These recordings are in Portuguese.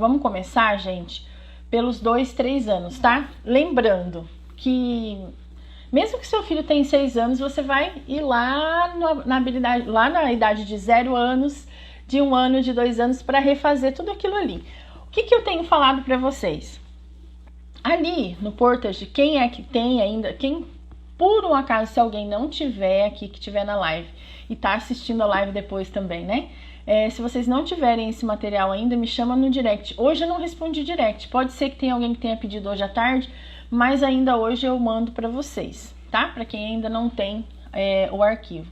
vamos começar, gente, pelos 2, 3 anos, tá? Lembrando que mesmo que seu filho tenha 6 anos, você vai ir lá na habilidade, lá na idade de 0 anos, de 1 ano, de 2 anos, para refazer tudo aquilo ali. O que eu tenho falado para vocês? Ali no Portage, quem é que tem ainda, quem por um acaso, se alguém não tiver aqui, que tiver na live e tá assistindo a live depois também, né? Se vocês não tiverem esse material ainda, me chama no direct. Hoje eu não respondi direct, pode ser que tenha alguém que tenha pedido hoje à tarde, mas ainda hoje eu mando para vocês, tá? Para quem ainda não tem o arquivo.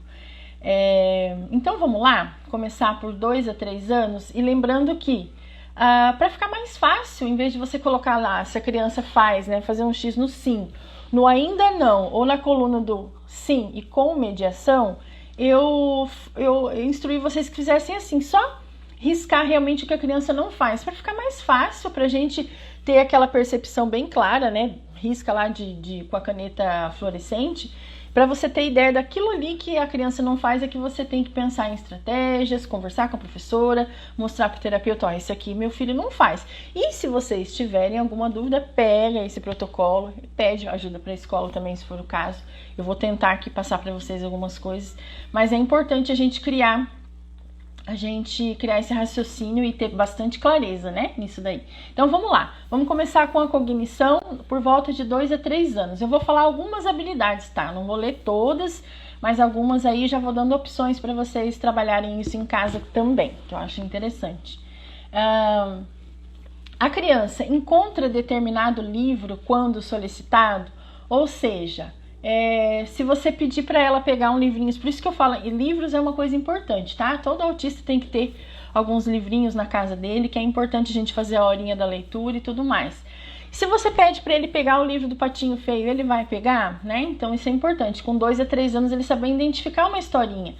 Então vamos lá, começar por 2 a 3 anos e lembrando que para ficar mais fácil, em vez de você colocar lá, se a criança faz, né, fazer um X no sim, no ainda não, ou na coluna do sim e com mediação, eu instruí vocês que fizessem assim, só riscar realmente o que a criança não faz, para ficar mais fácil, para a gente ter aquela percepção bem clara, né? Risca lá com a caneta fluorescente, para você ter ideia daquilo ali que a criança não faz, é que você tem que pensar em estratégias, conversar com a professora, mostrar para o terapeuta, ó, esse aqui meu filho não faz. E se vocês tiverem alguma dúvida, pega esse protocolo, pede ajuda para a escola também, se for o caso. Eu vou tentar aqui passar para vocês algumas coisas, mas é importante a gente criar esse raciocínio e ter bastante clareza, né, nisso daí. Então vamos lá, vamos começar com a cognição por volta de 2 a 3 anos. Eu vou falar algumas habilidades, tá? Não vou ler todas, mas algumas aí já vou dando opções para vocês trabalharem isso em casa também, que eu acho interessante. A criança encontra determinado livro quando solicitado, ou seja, se você pedir para ela pegar um livrinho, por isso que eu falo, livros é uma coisa importante, tá? Todo autista tem que ter alguns livrinhos na casa dele, que é importante a gente fazer a horinha da leitura e tudo mais. Se você pede para ele pegar o livro do Patinho Feio, ele vai pegar, né? Então isso é importante, com 2 a 3 anos ele saber identificar uma historinha,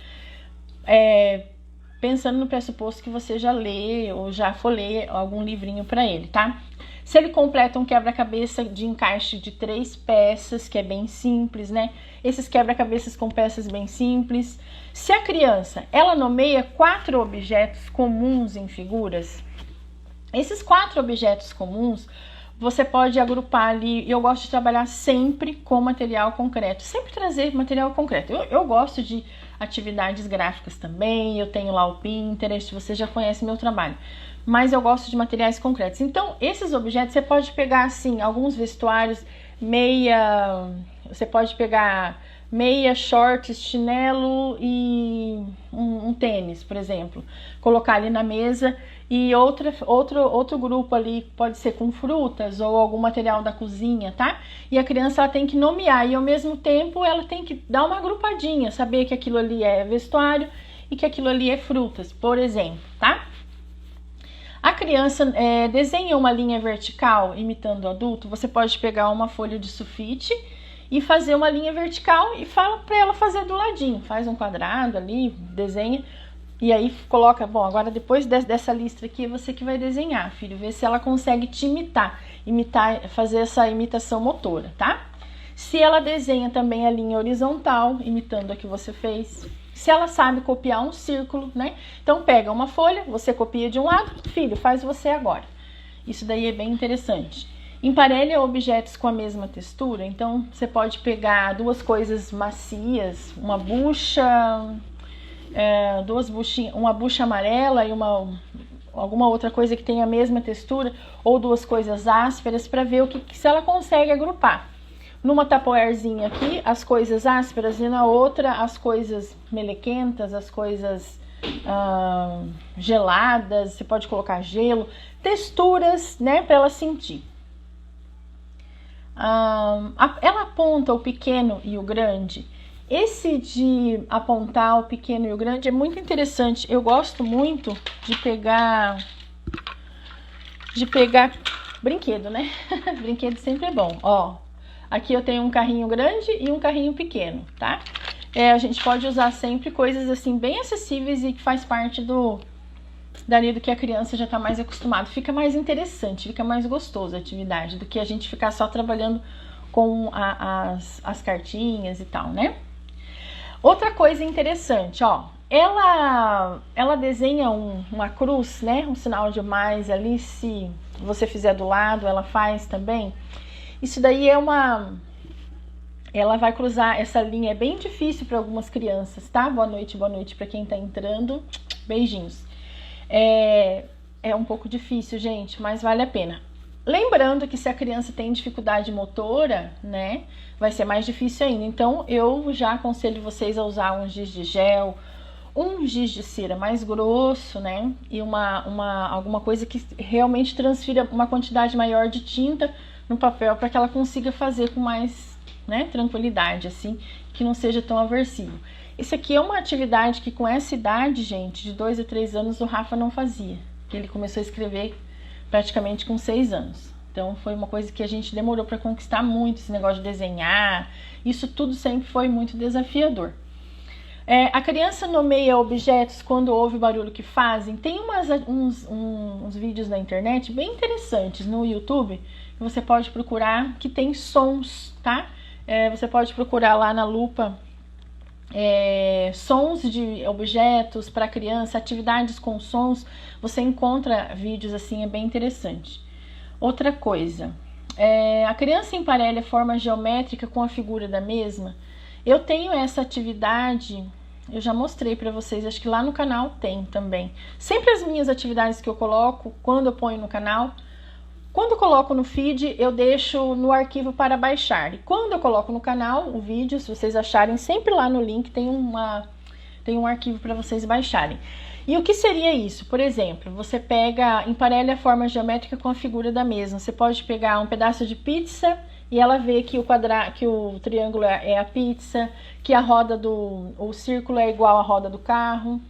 pensando no pressuposto que você já lê ou já for ler algum livrinho para ele, tá? Se ele completa um quebra-cabeça de encaixe de 3 peças, que é bem simples, né? Esses quebra-cabeças com peças bem simples. Se a criança, ela nomeia 4 objetos comuns em figuras, esses 4 objetos comuns, você pode agrupar ali. Eu gosto de trabalhar sempre com material concreto, sempre trazer material concreto. Eu gosto de atividades gráficas também, eu tenho lá o Pinterest, você já conhece meu trabalho. Mas eu gosto de materiais concretos. Então, esses objetos você pode pegar assim, alguns vestuários, você pode pegar meia, shorts, chinelo e um tênis, por exemplo. Colocar ali na mesa e outro grupo ali pode ser com frutas ou algum material da cozinha, tá? E a criança ela tem que nomear e ao mesmo tempo ela tem que dar uma agrupadinha, saber que aquilo ali é vestuário e que aquilo ali é frutas, por exemplo, tá? A criança desenha uma linha vertical imitando o adulto, você pode pegar uma folha de sulfite e fazer uma linha vertical e fala para ela fazer do ladinho, faz um quadrado ali, desenha e aí coloca, bom, agora depois dessa lista aqui é você que vai desenhar, filho, ver se ela consegue te imitar, fazer essa imitação motora, tá? Se ela desenha também a linha horizontal, imitando a que você fez, se ela sabe copiar um círculo, né? Então pega uma folha, você copia de um lado, filho, faz você agora. Isso daí é bem interessante. Emparelha objetos com a mesma textura, então você pode pegar 2 coisas macias, uma bucha, uma bucha amarela e alguma outra coisa que tenha a mesma textura, ou 2 coisas ásperas, para ver se ela consegue agrupar. Numa tapoerzinha aqui, as coisas ásperas e na outra as coisas melequentas, as coisas geladas, você pode colocar gelo, texturas, né, para ela sentir. Ela aponta o pequeno e o grande. Esse de apontar o pequeno e o grande é muito interessante. Eu gosto muito de pegar brinquedo, né? Brinquedo sempre é bom, ó. Aqui eu tenho um carrinho grande e um carrinho pequeno, tá? A gente pode usar sempre coisas assim bem acessíveis e que faz parte do que a criança já tá mais acostumada. Fica mais interessante, fica mais gostoso a atividade do que a gente ficar só trabalhando com as cartinhas e tal, né? Outra coisa interessante, ó, ela desenha uma cruz, né? Um sinal de mais ali, se você fizer do lado, ela faz também. Isso daí ela vai cruzar essa linha, é bem difícil para algumas crianças, tá? Boa noite para quem tá entrando. Beijinhos. É um pouco difícil, gente, mas vale a pena. Lembrando que se a criança tem dificuldade motora, né, vai ser mais difícil ainda. Então, eu já aconselho vocês a usar um giz de gel, um giz de cera mais grosso, né, e alguma coisa que realmente transfira uma quantidade maior de tinta no papel para que ela consiga fazer com mais, né, tranquilidade, assim, que não seja tão aversivo. Isso aqui é uma atividade que com essa idade, gente, de 2 a 3 anos, o Rafa não fazia. Ele começou a escrever praticamente com 6 anos. Então foi uma coisa que a gente demorou para conquistar muito, esse negócio de desenhar. Isso tudo sempre foi muito desafiador. A criança nomeia objetos quando ouve o barulho que fazem. Tem uns vídeos na internet bem interessantes no YouTube que você pode procurar, que tem sons, tá? Você pode procurar lá na lupa sons de objetos para criança, atividades com sons. Você encontra vídeos assim, é bem interessante. Outra coisa, a criança emparelha forma geométrica com a figura da mesma. Eu tenho essa atividade, eu já mostrei para vocês, acho que lá no canal tem também. Sempre as minhas atividades que eu coloco, quando eu ponho no canal, quando eu coloco no feed, eu deixo no arquivo para baixar. E quando eu coloco no canal, o vídeo, se vocês acharem, sempre lá no link tem um arquivo para vocês baixarem. E o que seria isso? Por exemplo, você emparelha a forma geométrica com a figura da mesma. Você pode pegar um pedaço de pizza e ela vê que o triângulo é a pizza, que o círculo é igual à roda do carro.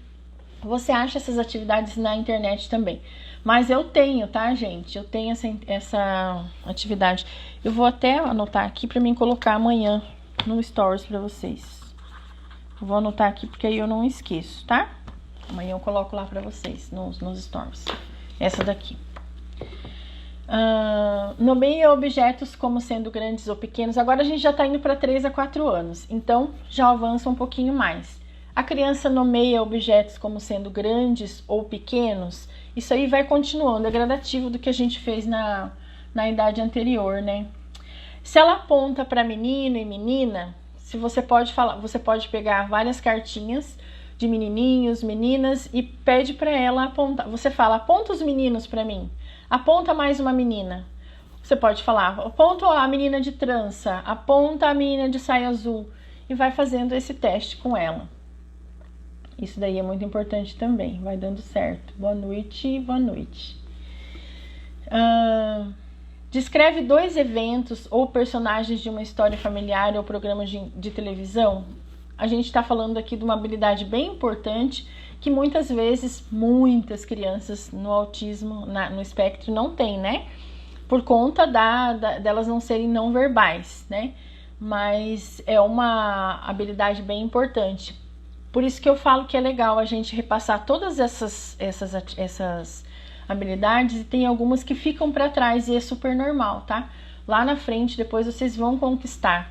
Você acha essas atividades na internet também. Mas eu tenho, tá, gente? Eu tenho essa atividade. Eu vou até anotar aqui para mim colocar amanhã no Stories para vocês. Eu vou anotar aqui porque aí eu não esqueço, tá? Amanhã eu coloco lá para vocês nos Stories. Essa daqui. Nomeia objetos como sendo grandes ou pequenos. Agora a gente já tá indo para 3 a 4 anos. Então já avança um pouquinho mais. A criança nomeia objetos como sendo grandes ou pequenos. Isso aí vai continuando, é gradativo do que a gente fez na idade anterior, né? Se ela aponta para menino e menina, você pode pegar várias cartinhas de menininhos, meninas e pede para ela apontar. Você fala, aponta os meninos para mim, aponta mais uma menina. Você pode falar, aponta a menina de trança, aponta a menina de saia azul e vai fazendo esse teste com ela. Isso daí é muito importante também, vai dando certo. Boa noite, boa noite. Descreve 2 eventos ou personagens de uma história familiar ou programa de televisão. A gente está falando aqui de uma habilidade bem importante que muitas vezes, muitas crianças no autismo, no espectro, não têm, né? Por conta delas não serem não verbais, né? Mas é uma habilidade bem importante. Por isso que eu falo que é legal a gente repassar todas essas habilidades, e tem algumas que ficam para trás e é super normal, tá? Lá na frente, depois vocês vão conquistar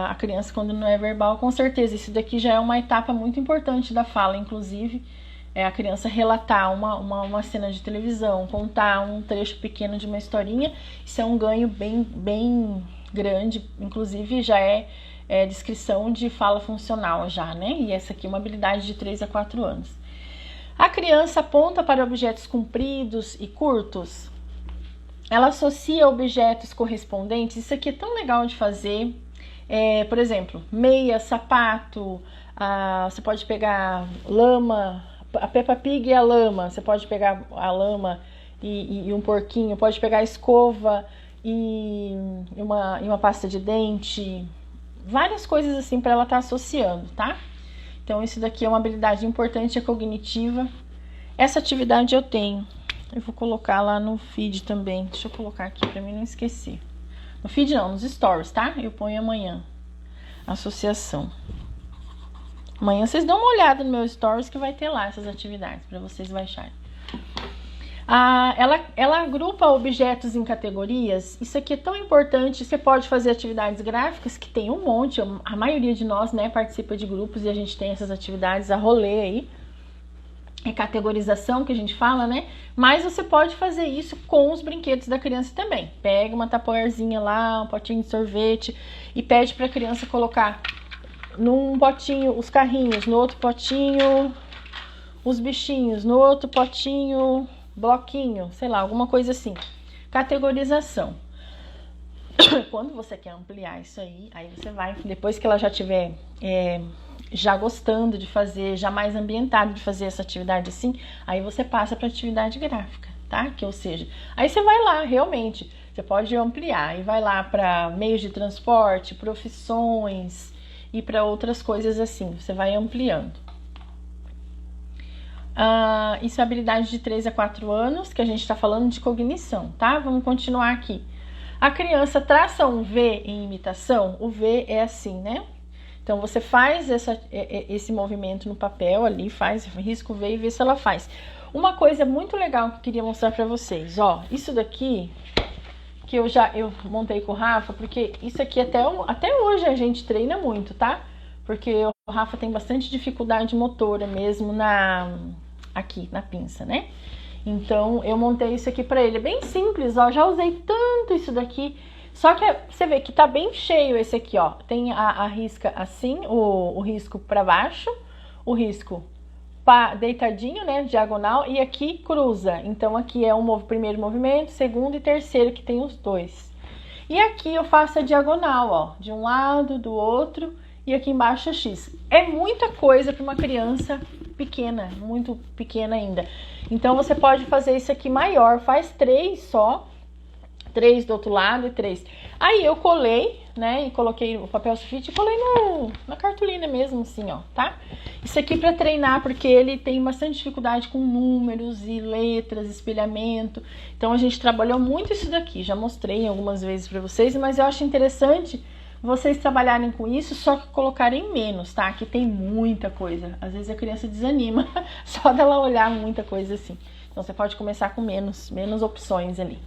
a criança quando não é verbal, com certeza. Isso daqui já é uma etapa muito importante da fala, inclusive, a criança relatar uma cena de televisão, contar um trecho pequeno de uma historinha. Isso é um ganho bem grande, inclusive já é descrição de fala funcional já, né? E essa aqui é uma habilidade de 3 a 4 anos. A criança aponta para objetos compridos e curtos. Ela associa objetos correspondentes. Isso aqui é tão legal de fazer. Por exemplo, meia, sapato. Você pode pegar lama, a Peppa Pig e a lama. Você pode pegar a lama e um porquinho. Pode pegar a escova e uma pasta de dente. Várias coisas assim para ela estar associando, tá? Então isso daqui é uma habilidade importante, é cognitiva. Essa atividade eu tenho. Eu vou colocar lá no feed também. Deixa eu colocar aqui para mim não esquecer. No feed não, nos stories, tá? Eu ponho amanhã. Associação. Amanhã vocês dão uma olhada no meu stories que vai ter lá essas atividades para vocês baixarem. Ela agrupa objetos em categorias. Isso aqui é tão importante. Você pode fazer atividades gráficas, que tem um monte. A maioria de nós, né, participa de grupos e a gente tem essas atividades a rolê aí. É categorização que a gente fala, né? Mas você pode fazer isso com os brinquedos da criança também. Pega uma tapoerzinha lá, um potinho de sorvete e pede para a criança colocar num potinho os carrinhos, no outro potinho os bichinhos, no outro potinho bloquinho, sei lá, alguma coisa assim. Categorização. Quando você quer ampliar isso aí você vai, depois que ela já tiver já gostando de fazer, já mais ambientado de fazer essa atividade assim, aí você passa para atividade gráfica, tá? Que ou seja, aí você vai lá realmente, você pode ampliar e vai lá para meios de transporte, profissões e para outras coisas assim, você vai ampliando. Isso é habilidade de 3 a 4 anos, que a gente está falando de cognição, tá? Vamos continuar aqui. A criança traça um V em imitação, o V é assim, né? Então, você faz esse movimento no papel ali, risca o V e vê se ela faz. Uma coisa muito legal que eu queria mostrar pra vocês, ó, isso daqui, que eu montei com o Rafa, porque isso aqui até hoje a gente treina muito, tá? Porque o Rafa tem bastante dificuldade motora mesmo aqui na pinça, né? Então, eu montei isso aqui pra ele, é bem simples, ó, já usei tanto isso daqui. Só que você vê que tá bem cheio esse aqui, ó. Tem a risca assim, o risco para baixo, o risco deitadinho, né, diagonal, e aqui cruza. Então aqui é o primeiro movimento, segundo e terceiro, que tem os dois. E aqui eu faço a diagonal, ó, de um lado, do outro, e aqui embaixo é X. É muita coisa para uma criança pequena, muito pequena ainda. Então você pode fazer isso aqui maior, faz 3 só. 3 do outro lado e 3. Aí eu colei, né, e coloquei o papel sulfite e colei na cartolina mesmo, assim, ó, tá? Isso aqui pra treinar, porque ele tem bastante dificuldade com números e letras, espelhamento. Então a gente trabalhou muito isso daqui, já mostrei algumas vezes pra vocês, mas eu acho interessante vocês trabalharem com isso, só que colocarem menos, tá? Aqui tem muita coisa. Às vezes a criança desanima só dela olhar muita coisa assim. Então você pode começar com menos opções ali.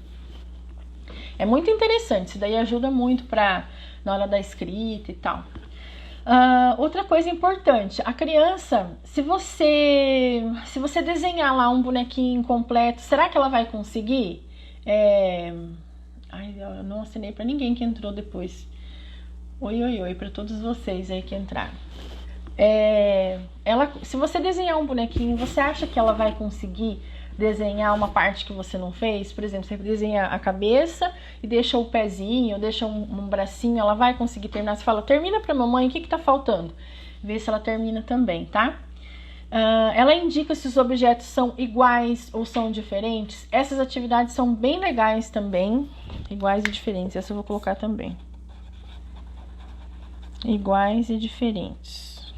É muito interessante, isso daí ajuda muito na hora da escrita e tal. Outra coisa importante, a criança, se você desenhar lá um bonequinho incompleto, será que ela vai conseguir? Ai, eu não assinei para ninguém que entrou depois. Oi para todos vocês aí que entraram. Se você desenhar um bonequinho, você acha que ela vai conseguir desenhar uma parte que você não fez? Por exemplo, você desenha a cabeça e deixa o pezinho, deixa um bracinho, ela vai conseguir terminar? Você fala, termina pra mamãe, o que tá faltando? Vê se ela termina também, tá? Ela indica se os objetos são iguais ou são diferentes. Essas atividades são bem legais também, iguais e diferentes. Essa eu vou colocar também. Iguais e diferentes.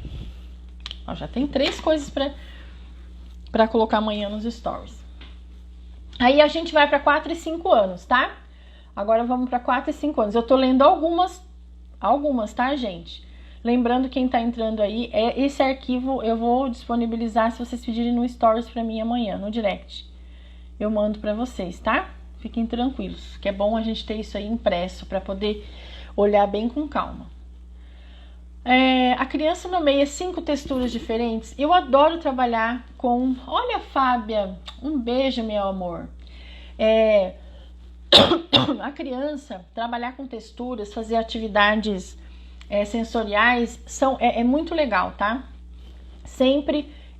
Ó, já tem 3 coisas pra colocar amanhã nos stories. Aí a gente vai para 4 e 5 anos, tá? Agora vamos para 4 e 5 anos. Eu tô lendo algumas, tá, gente? Lembrando, quem tá entrando aí, esse arquivo eu vou disponibilizar se vocês pedirem no stories pra mim amanhã, no direct. Eu mando pra vocês, tá? Fiquem tranquilos, que é bom a gente ter isso aí impresso pra poder olhar bem com calma. A criança nomeia 5 texturas diferentes. Eu adoro trabalhar com... Olha, Fábia, um beijo, meu amor. A criança trabalhar com texturas, fazer atividades sensoriais é muito legal, tá?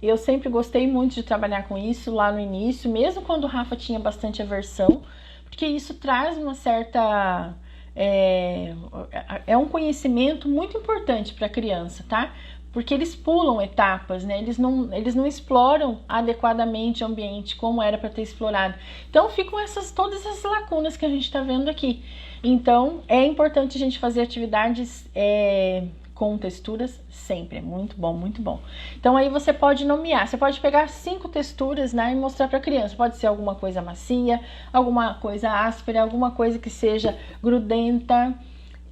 Eu sempre gostei muito de trabalhar com isso lá no início, mesmo quando o Rafa tinha bastante aversão, porque isso traz uma certa... É um conhecimento muito importante para a criança, tá? Porque eles pulam etapas, né? Eles não exploram adequadamente o ambiente como era para ter explorado. Então ficam todas essas lacunas que a gente está vendo aqui. Então é importante a gente fazer atividades com texturas sempre. É muito bom, muito bom. Então aí você pode nomear, você pode pegar 5 texturas, né, e mostrar para a criança. Pode ser alguma coisa macia, alguma coisa áspera, alguma coisa que seja grudenta.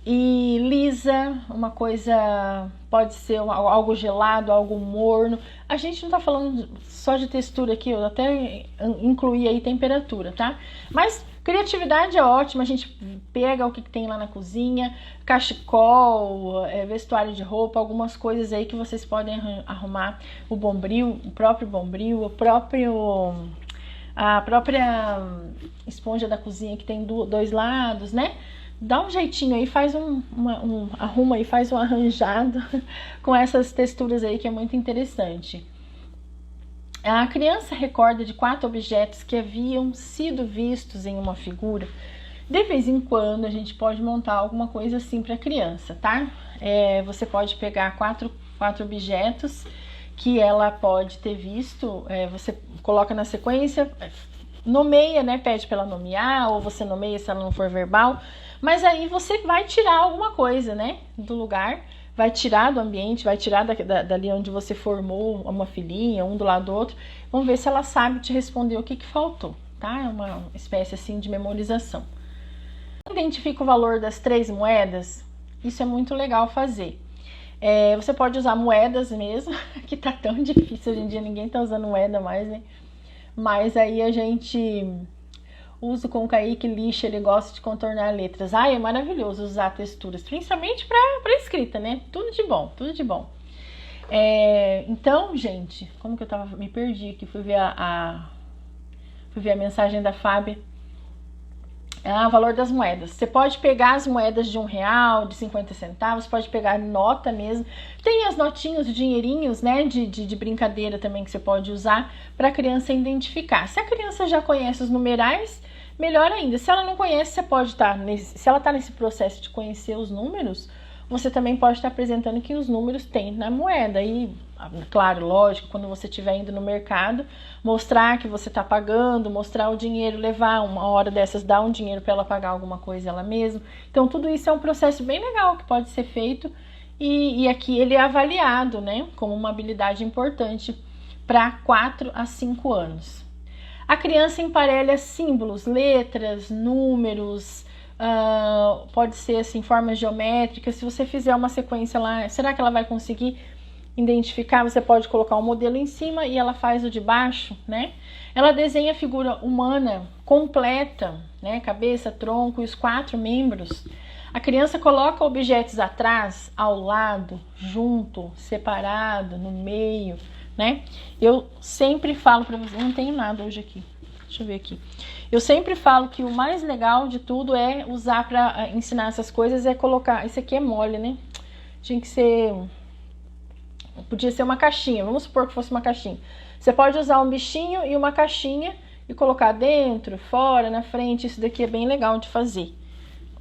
e lisa, uma coisa, pode ser algo gelado, algo morno. A gente não tá falando só de textura aqui, eu até incluí aí temperatura, tá? Mas criatividade é ótima, a gente pega o que tem lá na cozinha, cachecol, vestuário de roupa, algumas coisas aí que vocês podem arrumar, o bombril, o próprio bombril, a própria esponja da cozinha que tem dois lados, né? Dá um jeitinho aí, faz arruma aí, faz um arranjado com essas texturas aí que é muito interessante. A criança recorda de 4 objetos que haviam sido vistos em uma figura. De vez em quando a gente pode montar alguma coisa assim para a criança, tá? Você pode pegar quatro objetos que ela pode ter visto, você coloca na sequência, nomeia, né? Pede para ela nomear, ou você nomeia se ela não for verbal. Mas aí você vai tirar alguma coisa, né, do lugar, vai tirar do ambiente, vai tirar dali onde você formou uma filinha, um do lado do outro. Vamos ver se ela sabe te responder o que faltou, tá? É uma espécie assim de memorização. Identifica o valor das 3 moedas. Isso é muito legal fazer. Você pode usar moedas mesmo, que tá tão difícil hoje em dia, ninguém tá usando moeda mais, né? Mas aí a gente uso com o Kaique Lixa, ele gosta de contornar letras. É maravilhoso usar texturas, principalmente para escrita, né? Tudo de bom, tudo de bom. Então, gente, como que eu me perdi aqui, fui ver a mensagem da Fábia. O valor das moedas. Você pode pegar as moedas de R$1, de 50 centavos, pode pegar nota mesmo. Tem as notinhas, os dinheirinhos, né, de brincadeira também que você pode usar para a criança identificar. Se a criança já conhece os numerais, melhor ainda. Se ela não conhece, você pode estar se ela está nesse processo de conhecer os números, você também pode estar apresentando que os números tem na moeda. E, claro, lógico, quando você estiver indo no mercado, mostrar que você está pagando, mostrar o dinheiro, levar uma hora dessas, dar um dinheiro para ela pagar alguma coisa ela mesma. Então, tudo isso é um processo bem legal que pode ser feito. E aqui ele é avaliado, né, como uma habilidade importante para 4 a 5 anos. A criança emparelha símbolos, letras, números, pode ser assim, formas geométricas. Se você fizer uma sequência lá, será que ela vai conseguir identificar? Você pode colocar um modelo em cima e ela faz o de baixo, né? Ela desenha a figura humana completa, né? Cabeça, tronco e os 4 membros. A criança coloca objetos atrás, ao lado, junto, separado, no meio, né? Eu sempre falo para vocês, não tenho nada hoje aqui. Deixa eu ver aqui. Eu sempre falo que o mais legal de tudo é usar para ensinar essas coisas, é colocar... Esse aqui é mole, né? Tinha que ser... Podia ser uma caixinha, vamos supor que fosse uma caixinha. Você pode usar um bichinho e uma caixinha e colocar dentro, fora, na frente. Isso daqui é bem legal de fazer.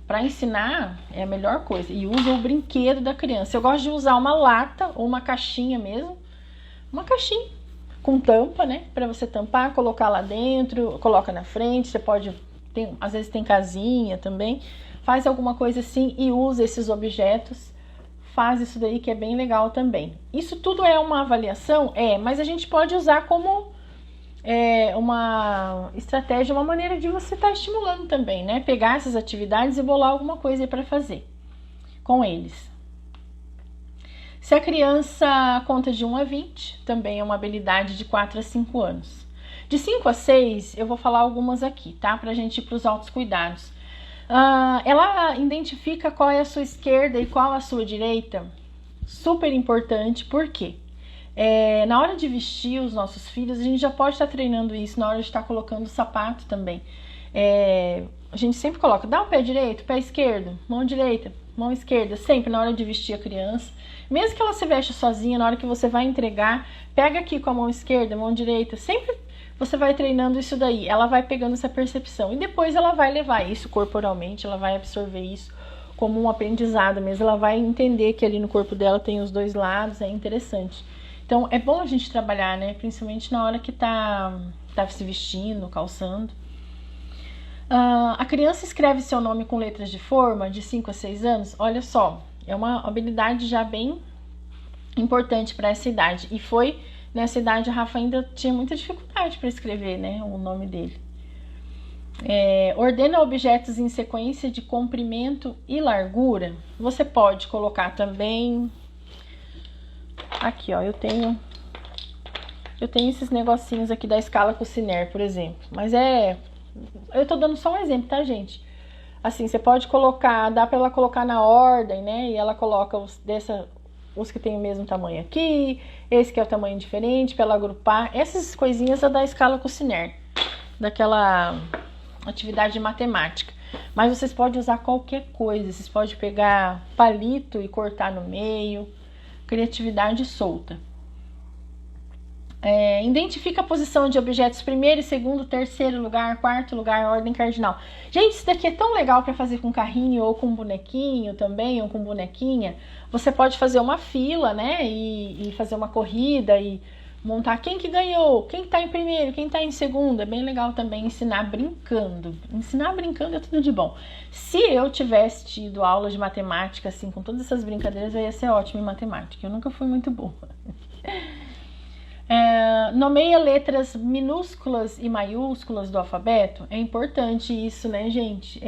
Para ensinar é a melhor coisa. E usa o brinquedo da criança. Eu gosto de usar uma lata ou uma caixinha mesmo. Uma caixinha com tampa, né? Para você tampar, colocar lá dentro, coloca na frente. Você pode, às vezes tem casinha também. Faz alguma coisa assim e usa esses objetos. Faz isso daí que é bem legal também. Isso tudo é uma avaliação? Mas a gente pode usar como uma estratégia, uma maneira de você estar estimulando também, né? Pegar essas atividades e bolar alguma coisa para fazer com eles. Se a criança conta de 1 a 20, também é uma habilidade de 4 a 5 anos. De 5 a 6, eu vou falar algumas aqui, tá? Pra gente ir para os autocuidados. Ela identifica qual é a sua esquerda e qual a sua direita. Super importante, por quê? Na hora de vestir os nossos filhos, a gente já pode estar treinando isso na hora de estar colocando o sapato também. A gente sempre coloca, dá o pé direito, pé esquerdo, mão direita, mão esquerda, sempre na hora de vestir a criança. Mesmo que ela se veste sozinha, na hora que você vai entregar, pega aqui com a mão esquerda, mão direita, sempre você vai treinando isso daí. Ela vai pegando essa percepção e depois ela vai levar isso corporalmente, ela vai absorver isso como um aprendizado mesmo. Ela vai entender que ali no corpo dela tem os dois lados, é interessante. Então é bom a gente trabalhar, né? Principalmente na hora que tá se vestindo, calçando. A criança escreve seu nome com letras de forma de 5 a 6 anos. Olha só, é uma habilidade já bem importante para essa idade. E foi nessa idade a Rafa ainda tinha muita dificuldade para escrever, né, o nome dele. Ordena objetos em sequência de comprimento e largura. Você pode colocar também... Aqui, ó, eu tenho esses negocinhos aqui da escala Cucinère, por exemplo. Mas eu tô dando só um exemplo, tá, gente? Assim, você pode colocar, dá pra ela colocar na ordem, né? E ela coloca os que tem o mesmo tamanho aqui, esse que é o tamanho diferente, pra ela agrupar. Essas coisinhas é da escala Cucinère, daquela atividade de matemática. Mas vocês podem usar qualquer coisa, vocês podem pegar palito e cortar no meio, criatividade solta. Identifica a posição de objetos primeiro, segundo, terceiro lugar, quarto lugar, ordem cardinal. Gente, isso daqui é tão legal para fazer com carrinho ou com bonequinho também, ou com bonequinha. Você pode fazer uma fila, né, e fazer uma corrida e montar quem que ganhou, quem tá em primeiro, quem tá em segundo. É bem legal também ensinar brincando. Ensinar brincando é tudo de bom. Se eu tivesse tido aula de matemática, assim, com todas essas brincadeiras, eu ia ser ótima em matemática. Eu nunca fui muito boa. Nomeia letras minúsculas e maiúsculas do alfabeto. É importante isso, né, gente?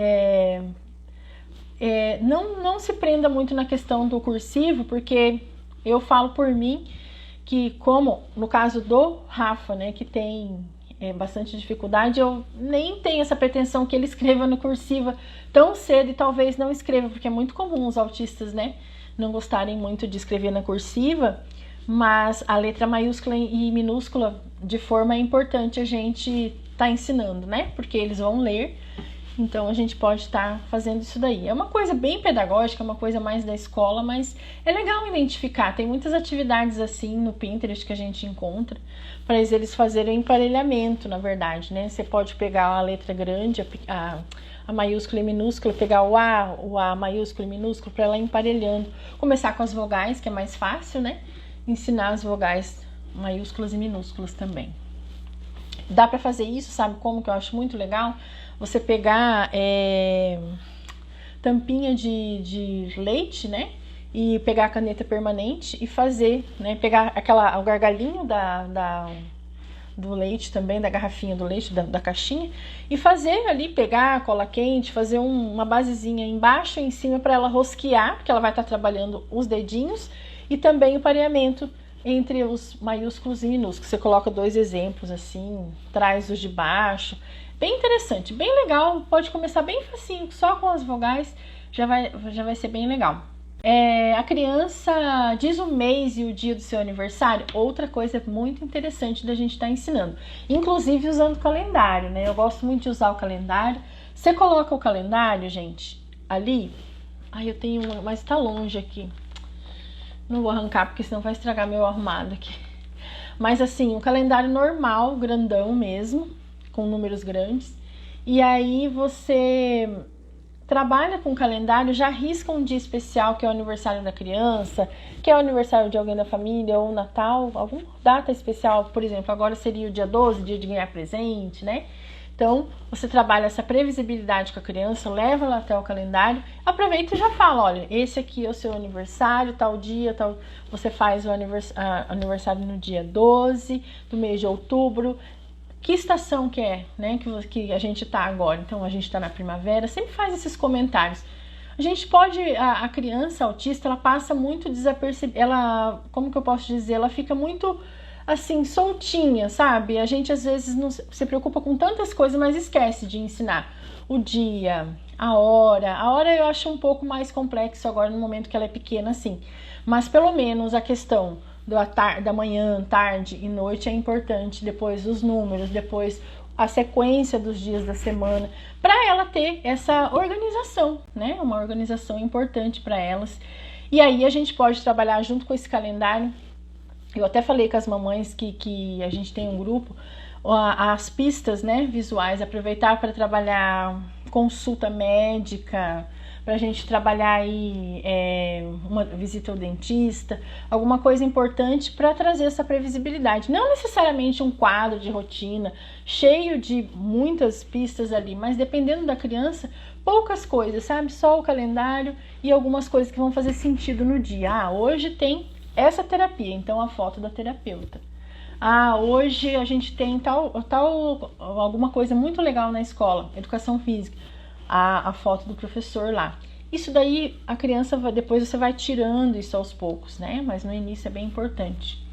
Não se prenda muito na questão do cursivo, porque eu falo por mim que, como no caso do Rafa, né, que tem bastante dificuldade, eu nem tenho essa pretensão que ele escreva no cursiva tão cedo, e talvez não escreva, porque é muito comum os autistas, né, não gostarem muito de escrever na cursiva. Mas a letra maiúscula e minúscula, de forma importante, a gente tá ensinando, né? Porque eles vão ler, então a gente pode estar fazendo isso daí. É uma coisa bem pedagógica, uma coisa mais da escola, mas é legal identificar. Tem muitas atividades assim no Pinterest que a gente encontra, para eles fazerem emparelhamento, na verdade, né? Você pode pegar a letra grande, a maiúscula e minúscula, pegar o A maiúsculo e minúsculo, para ela emparelhando. Começar com as vogais, que é mais fácil, né? Ensinar as vogais maiúsculas e minúsculas também. Dá para fazer isso, sabe como que eu acho muito legal? Você pegar tampinha de leite, né? E pegar a caneta permanente e fazer, né? Pegar o gargalhinho do leite também, da garrafinha do leite, da caixinha, e fazer ali, pegar cola quente, fazer uma basezinha embaixo e em cima para ela rosquear, porque ela vai estar trabalhando os dedinhos. E também o pareamento entre os maiúsculos e minúsculos. Você coloca 2 exemplos assim, traz os de baixo. Bem interessante, bem legal. Pode começar bem facinho, só com as vogais já vai ser bem legal. A criança diz o mês e o dia do seu aniversário. Outra coisa muito interessante da gente estar ensinando. Inclusive usando o calendário, né? Eu gosto muito de usar o calendário. Você coloca o calendário, gente, ali. Ai, eu tenho uma, mas tá longe aqui. Não vou arrancar porque senão vai estragar meu arrumado aqui. Mas assim, o calendário normal, grandão mesmo, com números grandes. E aí você trabalha com o calendário, já risca um dia especial, que é o aniversário da criança, que é o aniversário de alguém da família, ou Natal, alguma data especial. Por exemplo, agora seria o dia 12, dia de ganhar presente, né? Então, você trabalha essa previsibilidade com a criança, leva ela até o calendário, aproveita e já fala, olha, esse aqui é o seu aniversário, tal dia, tal... Você faz o aniversário no dia 12 do mês de outubro. Que estação que é, né, que a gente tá agora? Então, a gente tá na primavera. Sempre faz esses comentários. A gente pode... A criança autista, ela passa muito desapercebida. Ela, como que eu posso dizer? Ela fica muito... assim, soltinha, sabe? A gente às vezes não se preocupa com tantas coisas, mas esquece de ensinar o dia, a hora. A hora eu acho um pouco mais complexo agora no momento que ela é pequena, assim. Mas pelo menos a questão da manhã, tarde e noite é importante. Depois os números, depois a sequência dos dias da semana, para ela ter essa organização, né? Uma organização importante para elas. E aí a gente pode trabalhar junto com esse calendário. Eu até falei com as mamães que a gente tem um grupo, as pistas, né, visuais, aproveitar para trabalhar consulta médica, para a gente trabalhar aí uma visita ao dentista, alguma coisa importante para trazer essa previsibilidade. Não necessariamente um quadro de rotina cheio de muitas pistas ali, mas dependendo da criança, poucas coisas, sabe? Só o calendário e algumas coisas que vão fazer sentido no dia. Hoje tem essa terapia, então a foto da terapeuta. Ah, hoje a gente tem alguma coisa muito legal na escola, educação física, a foto do professor lá. Isso daí a criança depois você vai tirando isso aos poucos, né? Mas no início é bem importante.